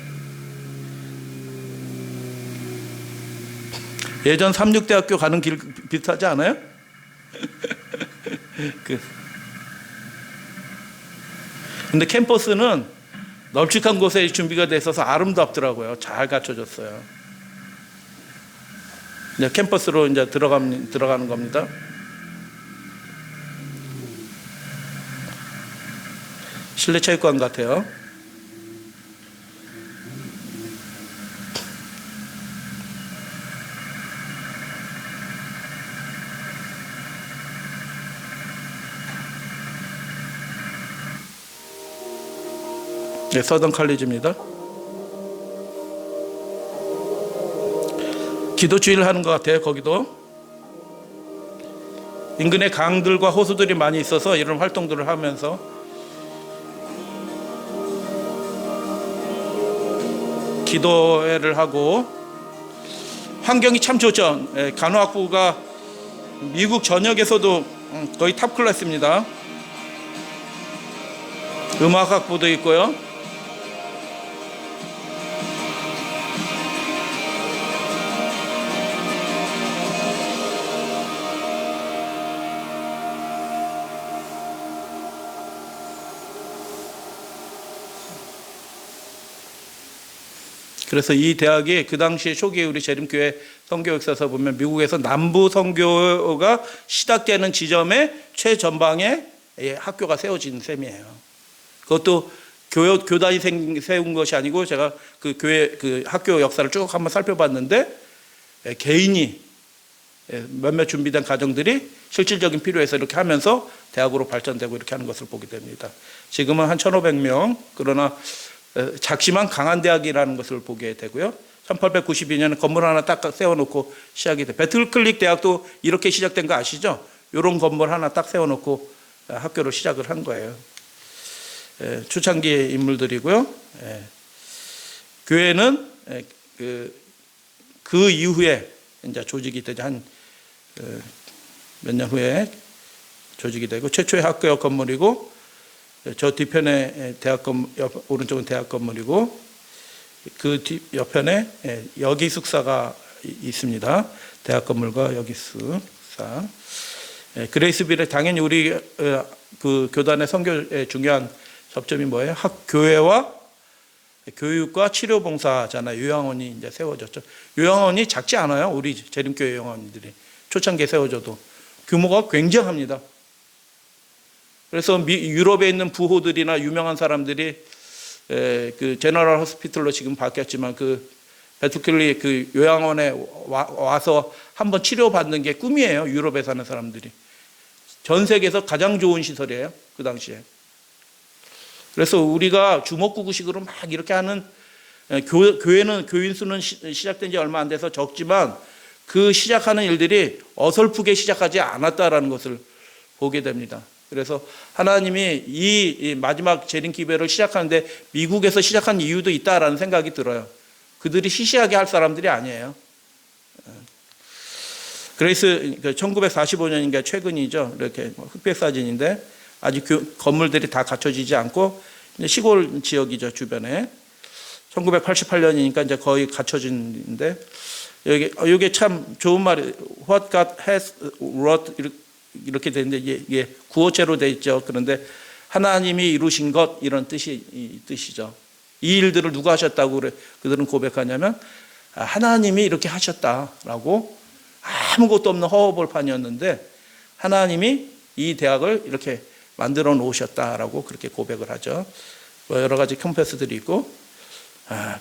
예전 삼육대학교 가는 길 비슷하지 않아요? 근데 캠퍼스는 널찍한 곳에 준비가 돼 있어서 아름답더라고요. 잘 갖춰졌어요. 이제 캠퍼스로 이제 들어가는 겁니다. 실내 체육관 같아요. 네, 서던 칼리지입니다. 기도 주일 하는 것 같아요. 거기도 인근에 강들과 호수들이 많이 있어서 이런 활동들을 하면서 기도회를 하고, 환경이 참 좋죠. 간호학부가 미국 전역에서도 거의 탑 클래스입니다. 음악학부도 있고요. 그래서 이 대학이 그 당시에 초기에 우리 재림교회 선교역사서 보면 미국에서 남부 선교가 시작되는 지점에 최전방에 학교가 세워진 셈이에요. 그것도 교단이 세운 것이 아니고 제가 그 교회 그 학교 역사를 쭉 한번 살펴봤는데 개인이 몇몇 준비된 가정들이 실질적인 필요에서 이렇게 하면서 대학으로 발전되고 이렇게 하는 것을 보게 됩니다. 지금은 한 1,500명, 그러나 작지만 강한 대학이라는 것을 보게 되고요. 1892년에 건물 하나 딱 세워놓고 시작이 돼. 배틀클릭 대학도 이렇게 시작된 거 아시죠? 이런 건물 하나 딱 세워놓고 학교를 시작을 한 거예요. 초창기의 인물들이고요. 교회는 그 이후에 이제 조직이 되죠. 한 몇 년 후에 조직이 되고, 최초의 학교 건물이고, 저 뒤편에 대학 건물, 오른쪽은 대학 건물이고, 그 뒤 옆편에 여기 숙사가 있습니다. 대학 건물과 여기 숙사. 그레이스빌에 당연히 우리 그 교단의 선교의 중요한 접점이 뭐예요? 교회와 교육과 치료봉사잖아요. 요양원이 이제 세워졌죠. 요양원이 작지 않아요. 우리 재림교회 요양원들이 초창기에 세워져도 규모가 굉장합니다. 그래서 유럽에 있는 부호들이나 유명한 사람들이 그 제너럴 호스피털로 지금 바뀌었지만 그 배틀클릭 그 요양원에 와서 한번 치료받는 게 꿈이에요. 유럽에 사는 사람들이. 전 세계에서 가장 좋은 시설이에요. 그 당시에. 그래서 우리가 주먹구구식으로 막 이렇게 하는, 교회는 교인 수는 시작된 지 얼마 안 돼서 적지만 그 시작하는 일들이 어설프게 시작하지 않았다라는 것을 보게 됩니다. 그래서 하나님이 이 마지막 재림기회를 시작하는데 미국에서 시작한 이유도 있다라는 생각이 들어요. 그들이 시시하게 할 사람들이 아니에요. 그레이스 1945년인가 최근이죠. 이렇게 흑백 사진인데 아직 건물들이 다 갖춰지지 않고 시골 지역이죠, 주변에. 1988년이니까 이제 거의 갖춰진데, 여기 참 좋은 말이 What God has wrought 이렇게 되는데 이게 구어체로 돼 있죠. 그런데 하나님이 이루신 것, 이런 뜻이죠. 이 일들을 누가 하셨다고 그들은 고백하냐면 하나님이 이렇게 하셨다라고, 아무것도 없는 허허벌판이었는데 하나님이 이 대학을 이렇게 만들어 놓으셨다라고 그렇게 고백을 하죠. 여러 가지 캠퍼스들이 있고,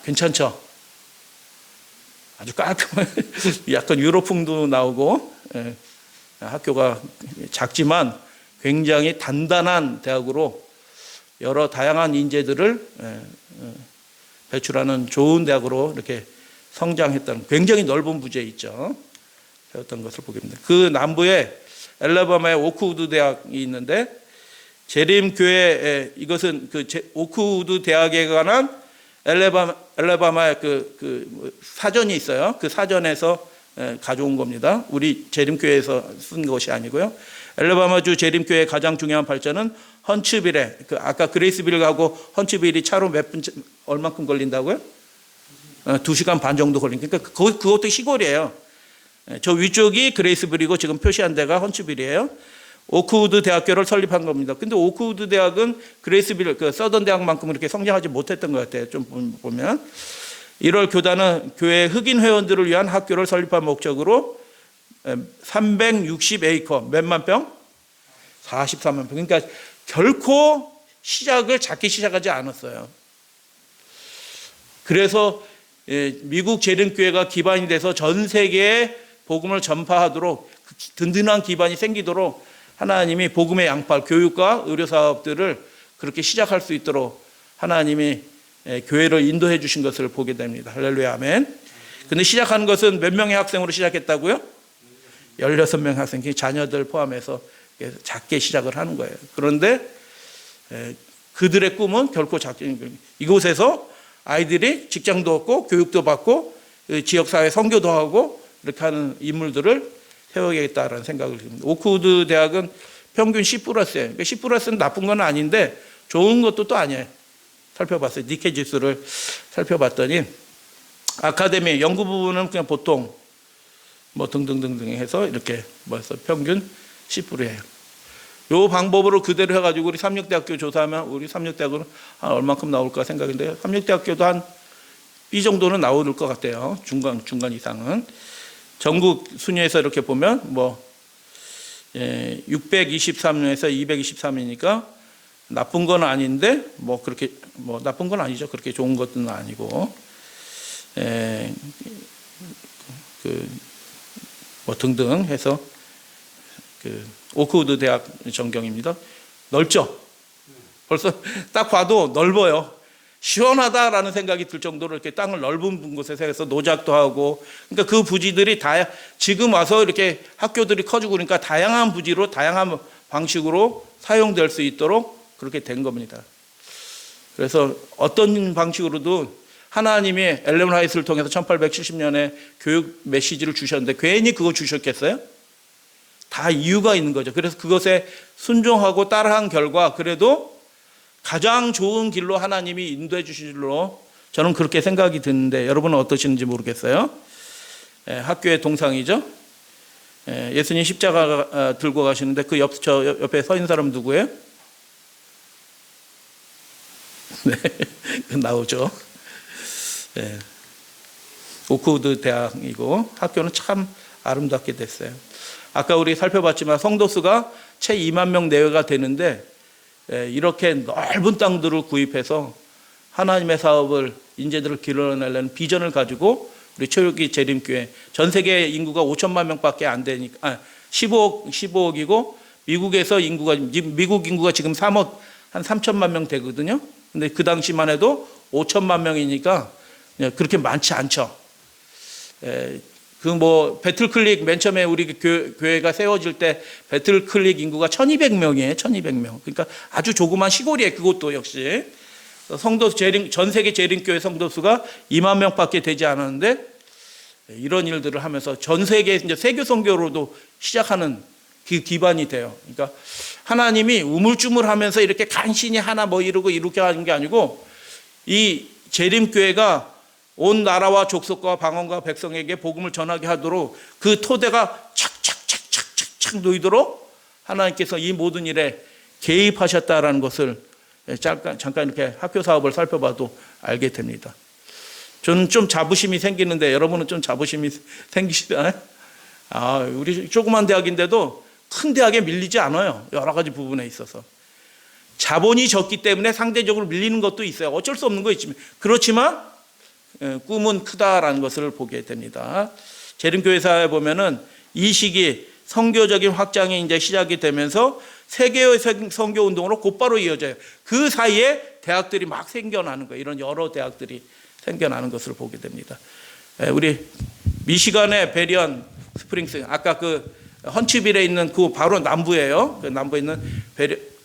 괜찮죠? 아주 깔끔한 약간 유럽풍도 나오고, 학교가 작지만 굉장히 단단한 대학으로 여러 다양한 인재들을 배출하는 좋은 대학으로 이렇게 성장했던, 굉장히 넓은 부지에 있죠. 배웠던 것을 보게 됩니다. 그 남부에 엘라바마의 오크우드 대학이 있는데, 재림교회, 이것은 그 오크우드 대학에 관한 엘라바마의 그 사전이 있어요. 그 사전에서 가져온 겁니다. 우리 재림교회에서 쓴 것이 아니고요. 엘라바마주 재림교회의 가장 중요한 발전은 헌츠빌에, 아까 그레이스빌 가고 헌츠빌이 차로 얼만큼 걸린다고요? 2시간 반 정도 걸리니까 그것도 시골이에요. 저 위쪽이 그레이스빌이고 지금 표시한 데가 헌츠빌이에요. 오크우드 대학교를 설립한 겁니다. 근데 오크우드 대학은 그레이스빌, 그 서던 대학만큼 그렇게 성장하지 못했던 것 같아요. 좀 보면. 이럴 교단은 교회 흑인 회원들을 위한 학교를 설립한 목적으로 360에이커, 몇만 평? 43만 평. 그러니까 결코 시작을 작게 시작하지 않았어요. 그래서 미국 재림교회가 기반이 돼서 전 세계에 복음을 전파하도록 든든한 기반이 생기도록 하나님이 복음의 양팔, 교육과 의료 사업들을 그렇게 시작할 수 있도록 하나님이 교회를 인도해 주신 것을 보게 됩니다. 할렐루야, 아멘. 근데 시작한 것은 몇 명의 학생으로 시작했다고요? 16명의 학생, 자녀들 포함해서 작게 시작을 하는 거예요. 그런데 그들의 꿈은 결코 작게, 이곳에서 아이들이 직장도 얻고 교육도 받고 지역사회 선교도 하고 이렇게 하는 인물들을 세워야겠다라는 생각을 듭니다. 오크우드 대학은 평균 C+예요. 그러니까 C+는 나쁜 건 아닌데 좋은 것도 또 아니에요. 살펴봤어요. 니케 지수를 살펴봤더니 아카데미 연구 부분은 그냥 보통 뭐 등등등등 해서 이렇게 뭐서 평균 C+예요. 요 방법으로 그대로 해가지고 우리 삼육대학교 조사하면 우리 삼육대학교는 한 얼만큼 나올까 생각인데요. 삼육대학교도 한 B 정도는 나올 것 같아요. 중간 이상은. 전국 순위에서 이렇게 보면 뭐 623명에서 223이니까 나쁜 건 아닌데 뭐 그렇게 뭐 나쁜 건 아니죠. 그렇게 좋은 것은 아니고 뭐 등등 해서 오크우드 대학 전경입니다. 넓죠? 벌써 딱 봐도 넓어요. 시원하다라는 생각이 들 정도로 이렇게 땅을 넓은 곳에 해서 노작도 하고, 그러니까 그 부지들이 지금 와서 이렇게 학교들이 커지고 그러니까 다양한 부지로 다양한 방식으로 사용될 수 있도록 그렇게 된 겁니다. 그래서 어떤 방식으로도 하나님이 엘렌 화이트를 통해서 1870년에 교육 메시지를 주셨는데 괜히 그거 주셨겠어요? 다 이유가 있는 거죠. 그래서 그것에 순종하고 따라한 결과 그래도 가장 좋은 길로 하나님이 인도해 주실 줄로 저는 그렇게 생각이 드는데 여러분은 어떠신지 모르겠어요. 학교의 동상이죠. 예수님 십자가 들고 가시는데 저 옆에 서 있는 사람 누구예요? 네, 나오죠. 오크우드 대학이고 학교는 참 아름답게 됐어요. 아까 우리 살펴봤지만 성도 수가 채 2만 명 내외가 되는데 이렇게 넓은 땅들을 구입해서 하나님의 사업을 인재들을 길러내려는 비전을 가지고 우리 초역기 재림교회 전 세계 인구가 5천만 명밖에 안 되니까 15억이고 미국 인구가 지금 3억 한 3천만 명 되거든요. 근데 그 당시만 해도 5천만 명이니까 그렇게 많지 않죠. 배틀클릭 맨 처음에 우리 교회가 세워질 때 배틀클릭 인구가 1200명이에요. 1200명. 그러니까 아주 조그만 시골이에요. 그것도 역시. 전 세계 재림교회 성도 수가 2만 명밖에 되지 않았는데 이런 일들을 하면서 전 세계 이제 세교 선교로도 시작하는 그 기반이 돼요. 그러니까 하나님이 우물쭈물하면서 이렇게 간신히 하나 뭐 이렇게 하는 게 아니고 이 재림교회가 온 나라와 족속과 방언과 백성에게 복음을 전하게 하도록 그 토대가 착착착착착착 놓이도록 하나님께서 이 모든 일에 개입하셨다라는 것을 잠깐 이렇게 학교 사업을 살펴봐도 알게 됩니다. 저는 좀 자부심이 생기는데 여러분은 좀 자부심이 생기시나요? 우리 조그만 대학인데도 큰 대학에 밀리지 않아요. 여러 가지 부분에 있어서. 자본이 적기 때문에 상대적으로 밀리는 것도 있어요. 어쩔 수 없는 거 있지만. 그렇지만 꿈은 크다라는 것을 보게 됩니다. 재림교회사에 보면은 이 시기 선교적인 확장이 이제 시작이 되면서 세계의 선교 운동으로 곧바로 이어져요. 그 사이에 대학들이 막 생겨나는 거예요. 이런 여러 대학들이 생겨나는 것을 보게 됩니다. 우리 미시간의 베리언 스프링스, 아까 그 헌츠빌에 있는 그 바로 남부예요. 그 남부에 있는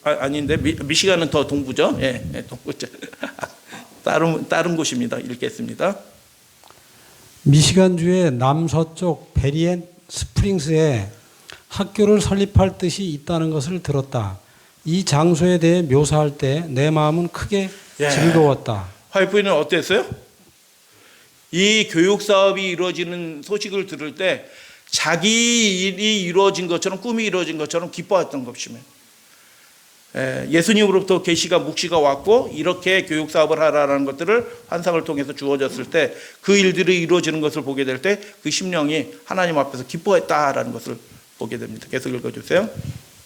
아닌데 미시간은 더 동부죠. 동부죠. 다른 곳입니다. 읽겠습니다. 미시간주의 남서쪽 베리앤 스프링스에 학교를 설립할 뜻이 있다는 것을 들었다. 이 장소에 대해 묘사할 때 내 마음은 크게 즐거웠다. 화이프는 어땠어요? 이 교육 사업이 이루어지는 소식을 들을 때 자기 일이 이루어진 것처럼 꿈이 이루어진 것처럼 기뻐했던 것이며 예수님으로부터 계시가 묵시가 왔고 이렇게 교육 사업을 하라는 것들을 환상을 통해서 주어졌을 때 그 일들이 이루어지는 것을 보게 될 때 그 심령이 하나님 앞에서 기뻐했다라는 것을 보게 됩니다. 계속 읽어주세요.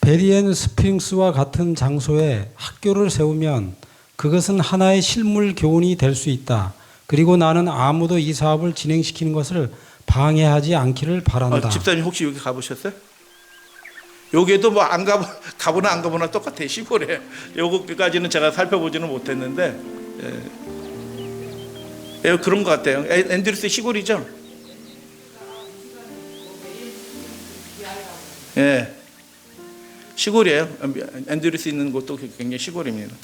베리앤 스프링스와 같은 장소에 학교를 세우면 그것은 하나의 실물 교훈이 될 수 있다. 그리고 나는 아무도 이 사업을 진행시키는 것을 방해하지 않기를 바란다. 집사님 혹시 여기 가보셨어요? 여기에도 뭐 안 가보나 안 가보나 똑같아요. 시골에. 요거까지는 제가 살펴보지는 못했는데 그런 것 같아요. 앤드루스 시골이죠? 예, 시골이에요. 앤드루스 있는 곳도 굉장히 시골입니다.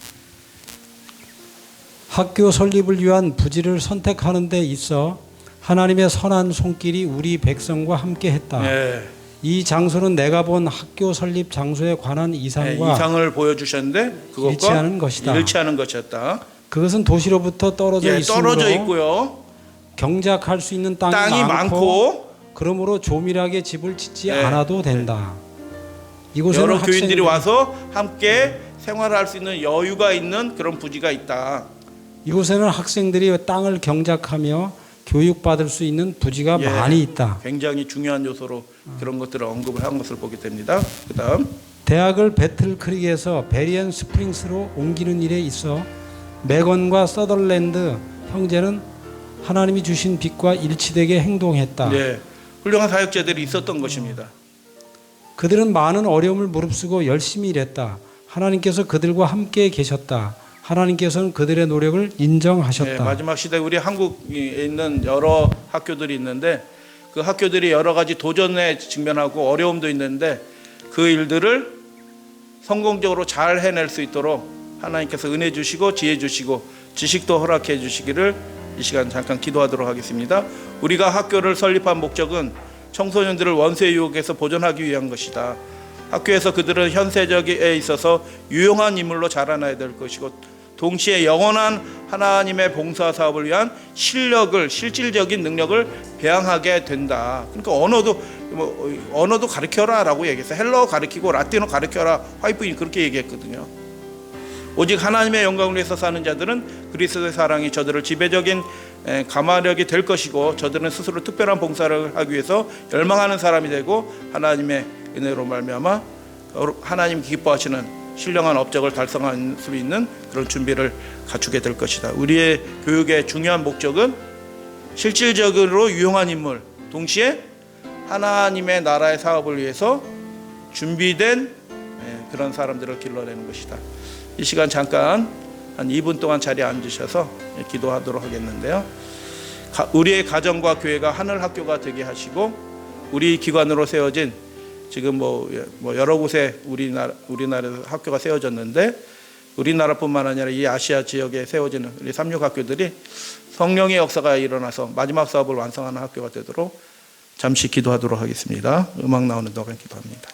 학교 설립을 위한 부지를 선택하는 데 있어 하나님의 선한 손길이 우리 백성과 함께 했다. 예. 이 장소는 내가 본 학교 설립 장소에 관한 이상과 이상을 보여주셨는데 그것과 일치하는 것이다. 일치하는 것이었다. 그것은 도시로부터 떨어져 있으므로 떨어져 있고요. 경작할 수 있는 땅이 많고 그러므로 조밀하게 집을 짓지 않아도 된다. 이곳에는 여러 교인들이 와서 함께 생활할 수 있는 여유가 있는 그런 부지가 있다. 이곳에는 학생들이 땅을 경작하며 교육받을 수 있는 부지가 많이 있다. 굉장히 중요한 요소로 그런 것들을 언급을 한 것을 보게 됩니다. 그다음 대학을 배틀크릭에서 베리앤 스프링스로 옮기는 일에 있어 맥건과 서덜랜드 형제는 하나님이 주신 빛과 일치되게 행동했다. 훌륭한 사역자들이 있었던 것입니다. 그들은 많은 어려움을 무릅쓰고 열심히 일했다. 하나님께서 그들과 함께 계셨다. 하나님께서는 그들의 노력을 인정하셨다. 마지막 시대 우리 한국에 있는 여러 학교들이 있는데 그 학교들이 여러 가지 도전에 직면하고 어려움도 있는데 그 일들을 성공적으로 잘 해낼 수 있도록 하나님께서 은혜 주시고 지혜 주시고 지식도 허락해 주시기를 이 시간 잠깐 기도하도록 하겠습니다. 우리가 학교를 설립한 목적은 청소년들을 원수의 유혹에서 보존하기 위한 것이다. 학교에서 그들은 현세적에 있어서 유용한 인물로 자라나야 될 것이고 동시에 영원한 하나님의 봉사 사업을 위한 실질적인 능력을 배양하게 된다. 그러니까 언어도 가르쳐라라고 얘기했어요. 헬라어 가르치고 라틴어 가르쳐라. 화이프인이 그렇게 얘기했거든요. 오직 하나님의 영광을 위해서 사는 자들은 그리스도의 사랑이 저들을 지배적인 가마력이 될 것이고 저들은 스스로 특별한 봉사를 하기 위해서 열망하는 사람이 되고 하나님의 은혜로 말미암아 하나님 기뻐하시는 신령한 업적을 달성할 수 있는 그런 준비를 갖추게 될 것이다. 우리의 교육의 중요한 목적은 실질적으로 유용한 인물, 동시에 하나님의 나라의 사업을 위해서 준비된 그런 사람들을 길러내는 것이다. 이 시간 잠깐 한 2분 동안 자리에 앉으셔서 기도하도록 하겠는데요. 우리의 가정과 교회가 하늘 학교가 되게 하시고 우리 기관으로 세워진 지금 뭐 여러 곳에 우리나라에서 학교가 세워졌는데 우리나라뿐만 아니라 이 아시아 지역에 세워지는 우리 삼육 학교들이 성령의 역사가 일어나서 마지막 사업을 완성하는 학교가 되도록 잠시 기도하도록 하겠습니다. 음악 나오는 동안 기도합니다.